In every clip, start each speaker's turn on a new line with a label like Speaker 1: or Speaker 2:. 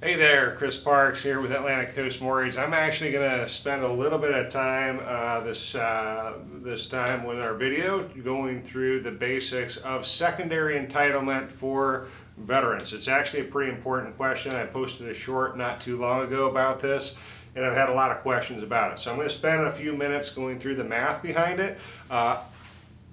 Speaker 1: Hey there, Chris Parks here with Atlantic Coast Mortgage. I'm actually going to spend a little bit of time this time with our video going through the basics of secondary entitlement for veterans. It's actually a pretty important question. I posted a short not too long ago about this, and I've had a lot of questions about it. So I'm going to spend a few minutes going through the math behind it.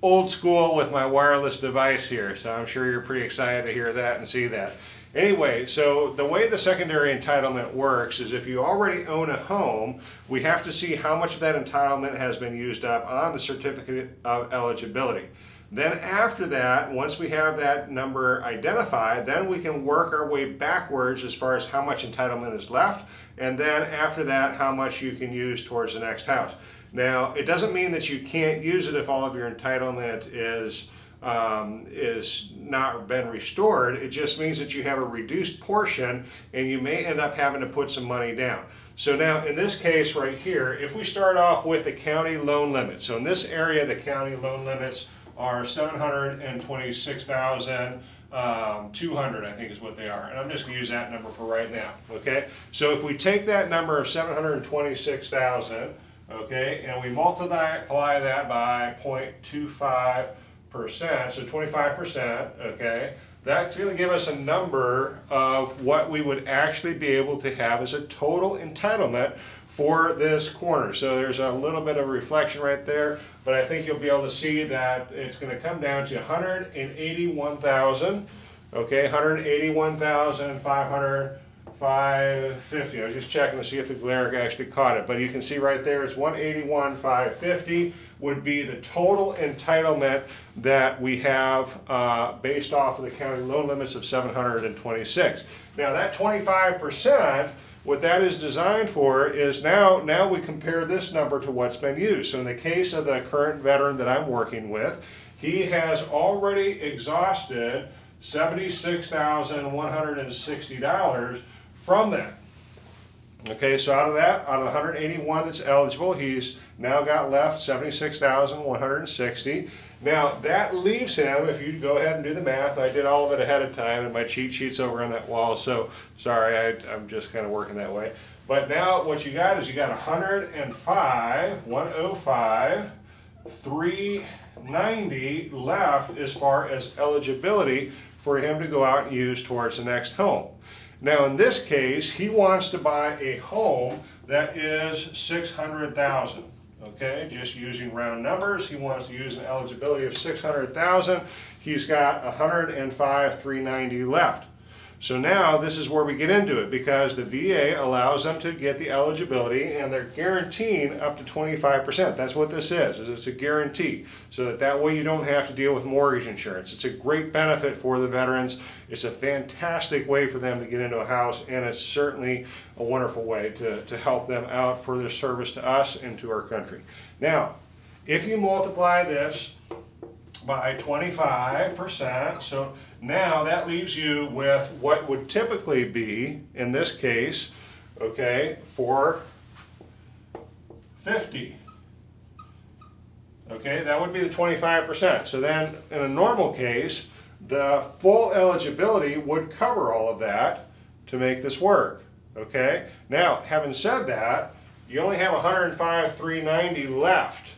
Speaker 1: Old school with my wireless device here, so I'm sure you're pretty excited to hear that and see that. Anyway, so the way the secondary entitlement works is if you already own a home, we have to see how much of that entitlement has been used up on the certificate of eligibility. Then after that, once we have that number identified, then we can work our way backwards as far as how much entitlement is left, and then after that, how much you can use towards the next house. Now, it doesn't mean that you can't use it if all of your entitlement is not been restored. It just means that you have a reduced portion and you may end up having to put some money down. So now in this case right here, if we start off with the county loan limit, so in this area the county loan limits are $726,200, I think is what they are, and I'm just going to use that number for right now. Okay, so if we take that number of 726,000, okay, and we multiply that by 0.25%, so 25%, okay, that's going to give us a number of what we would actually be able to have as a total entitlement for this corner. So there's a little bit of reflection right there, but I think you'll be able to see that it's going to come down to 181,000, okay, 181,550. I was just checking to see if the glare actually caught it, but you can see right there it's 181,550 would be the total entitlement that we have based off of the county loan limits of 726. Now that 25%, what that is designed for is now we compare this number to what's been used. So in the case of the current veteran that I'm working with, he has already exhausted $76,160 from that. Okay, so out of the 181 that's eligible, he's now got left 76,160. Now that leaves him, if you go ahead and do the math, I did all of it ahead of time and my cheat sheet's over on that wall, so sorry, I'm just kind of working that way. But now what you got is you got 105, 390 left as far as eligibility for him to go out and use towards the next home. Now in this case, he wants to buy a home that is 600,000. Okay, just using round numbers, he wants to use an eligibility of 600,000. He's got 105,390 left. So now this is where we get into it, because the VA allows them to get the eligibility and they're guaranteeing up to 25%. That's what this is it's a guarantee, so that way you don't have to deal with mortgage insurance. It's a great benefit for the veterans. It's a fantastic way for them to get into a house, and it's certainly a wonderful way to help them out for their service to us and to our country. Now, if you multiply this by 25%, so now that leaves you with what would typically be, in this case, okay, 450. Okay, that would be the 25%. So then in a normal case, the full eligibility would cover all of that to make this work. Okay, now having said that, you only have 105,390 left.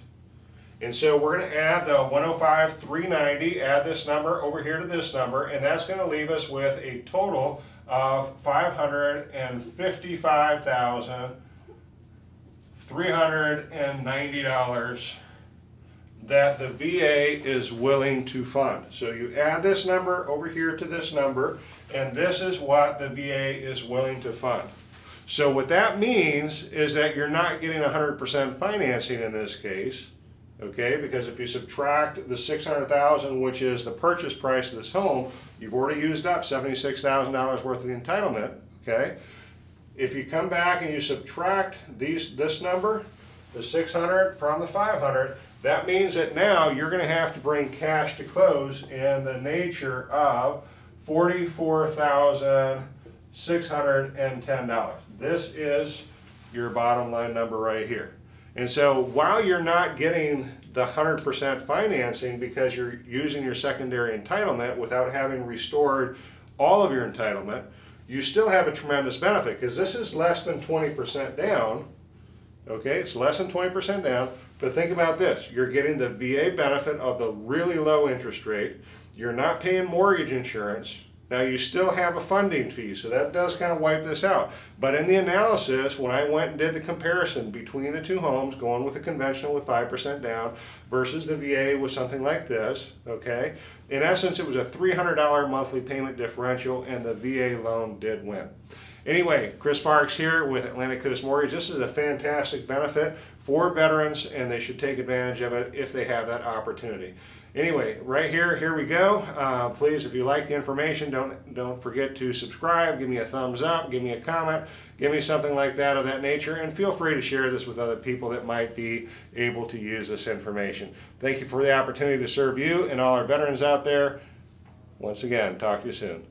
Speaker 1: And so we're going to add the 105,390, add this number over here to this number, and that's going to leave us with a total of $555,390 that the VA is willing to fund. So you add this number over here to this number, and this is what the VA is willing to fund. So what that means is that you're not getting 100% financing in this case. Okay, because if you subtract the $600,000, which is the purchase price of this home, you've already used up $76,000 worth of the entitlement. Okay, if you come back and you subtract this number, the 600 from the 500, that means that now you're going to have to bring cash to close in the nature of $44,610. This is your bottom line number right here. And so while you're not getting the 100% financing because you're using your secondary entitlement without having restored all of your entitlement, you still have a tremendous benefit because this is less than 20% down. Okay, it's less than 20% down, but think about this. You're getting the VA benefit of the really low interest rate. You're not paying mortgage insurance. Now you still have a funding fee, so that does kind of wipe this out. But in the analysis, when I went and did the comparison between the two homes, going with the conventional with 5% down versus the VA with something like this, okay, in essence it was a $300 monthly payment differential and the VA loan did win. Anyway, Chris Parks here with Atlantic Coast Mortgage. This is a fantastic benefit for veterans and they should take advantage of it if they have that opportunity. Anyway, right here we go. Please, if you like the information, don't forget to subscribe, give me a thumbs up, give me a comment, give me something like that of that nature, and feel free to share this with other people that might be able to use this information. Thank you for the opportunity to serve you and all our veterans out there. Once again, talk to you soon.